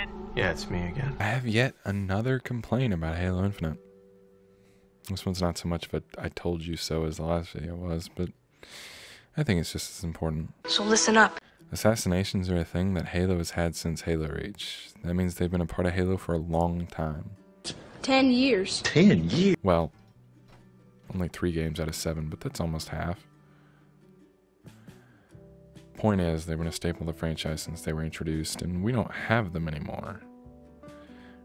again? Yeah, it's me again. I have yet another complaint about Halo Infinite. This one's not so much of a I told you so as the last video was, but I think it's just as important. So listen up. Assassinations are a thing that Halo has had since Halo Reach. That means they've been a part of Halo for a long time. 10 years. 10 years? Well, only 3 games out of 7, but that's almost half. Point is, they've been a staple of the franchise since they were introduced, and we don't have them anymore.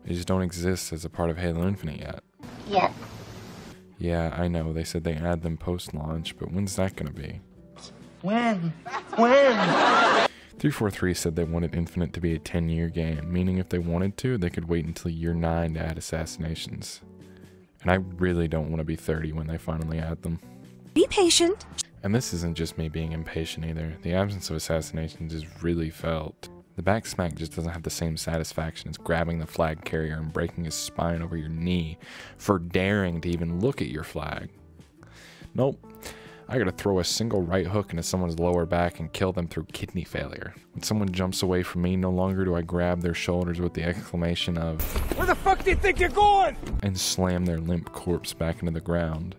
They just don't exist as a part of Halo Infinite yet. Yeah. Yeah, I know, they said they add them post-launch, but when's that gonna be? When? 343 said they wanted Infinite to be a 10-year game, meaning if they wanted to, they could wait until year 9 to add Assassinations. And I really don't want to be 30 when they finally add them. Be patient. And this isn't just me being impatient either. The absence of Assassinations is really felt. The back smack just doesn't have the same satisfaction as grabbing the flag carrier and breaking his spine over your knee for daring to even look at your flag. Nope. I gotta throw a single right hook into someone's lower back and kill them through kidney failure. When someone jumps away from me, no longer do I grab their shoulders with the exclamation of, "Where the fuck do you think you're going?" and slam their limp corpse back into the ground.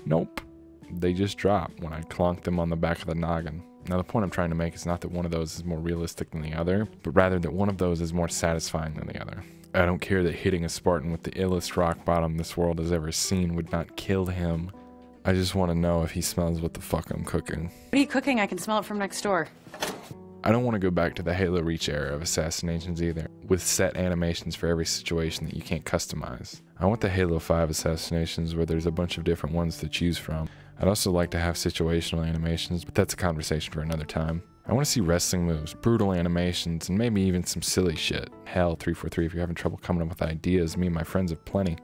Nope. They just drop when I clonk them on the back of the noggin. Now the point I'm trying to make is not that one of those is more realistic than the other, but rather that one of those is more satisfying than the other. I don't care that hitting a Spartan with the illest rock bottom this world has ever seen would not kill him. I just want to know if he smells what the fuck I'm cooking. What are you cooking? I can smell it from next door. I don't want to go back to the Halo Reach era of Assassinations either, with set animations for every situation that you can't customize. I want the Halo 5 Assassinations where there's a bunch of different ones to choose from. I'd also like to have situational animations, but that's a conversation for another time. I want to see wrestling moves, brutal animations, and maybe even some silly shit. Hell, 343, if you're having trouble coming up with ideas, me and my friends have plenty.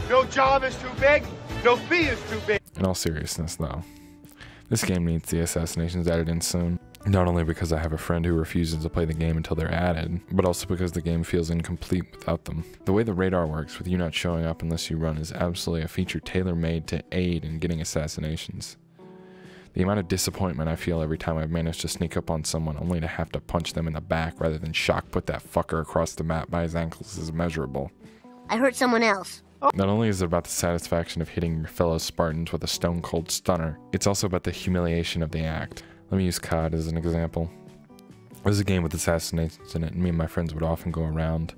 No job is too big, no fee is too big. In all seriousness though, this game needs the Assassinations added in soon. Not only because I have a friend who refuses to play the game until they're added, but also because the game feels incomplete without them. The way the radar works with you not showing up unless you run is absolutely a feature tailor-made to aid in getting Assassinations. The amount of disappointment I feel every time I've managed to sneak up on someone only to have to punch them in the back rather than shock put that fucker across the map by his ankles is immeasurable. I hurt someone else. Not only is it about the satisfaction of hitting your fellow Spartans with a stone-cold stunner, it's also about the humiliation of the act. Let me use COD as an example. It was a game with assassinations in it, and me and my friends would often go around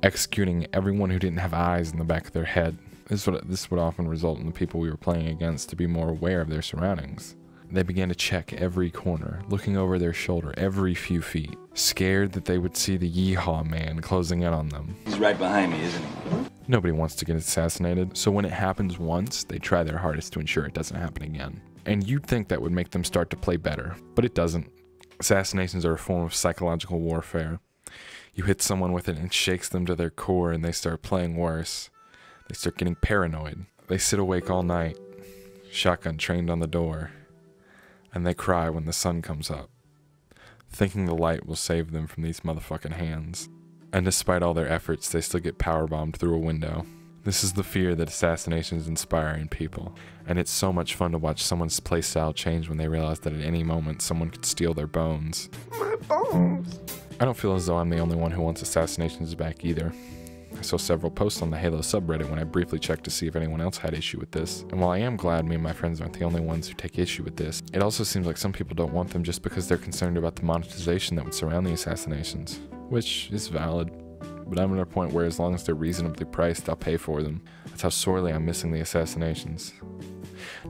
executing everyone who didn't have eyes in the back of their head. This would often result in the people we were playing against to be more aware of their surroundings. They began to check every corner, looking over their shoulder every few feet, scared that they would see the Yeehaw Man closing in on them. He's right behind me, isn't he? Nobody wants to get assassinated, so when it happens once, they try their hardest to ensure it doesn't happen again. And you'd think that would make them start to play better, but it doesn't. Assassinations are a form of psychological warfare. You hit someone with it and it shakes them to their core and they start playing worse. They start getting paranoid. They sit awake all night, shotgun trained on the door, and they cry when the sun comes up, thinking the light will save them from these motherfucking hands. And despite all their efforts, they still get powerbombed through a window. This is the fear that Assassinations inspire in people, and it's so much fun to watch someone's playstyle change when they realize that at any moment someone could steal their bones. My bones. I don't feel as though I'm the only one who wants Assassinations back either. I saw several posts on the Halo subreddit when I briefly checked to see if anyone else had issue with this, and while I am glad me and my friends aren't the only ones who take issue with this, it also seems like some people don't want them just because they're concerned about the monetization that would surround the Assassinations, which is valid. But I'm at a point where as long as they're reasonably priced, I'll pay for them. That's how sorely I'm missing the Assassinations.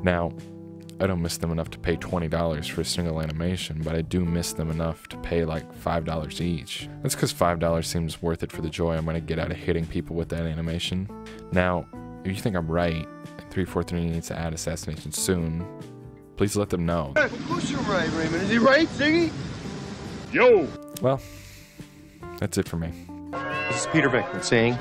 Now, I don't miss them enough to pay $20 for a single animation, but I do miss them enough to pay like $5 each. That's because $5 seems worth it for the joy I'm going to get out of hitting people with that animation. Now, if you think I'm right, and 343 needs to add Assassinations soon, please let them know. Of course you're right, Raymond. Is he right, Ziggy? Yo! Well, that's it for me. This is Peter Beckman saying,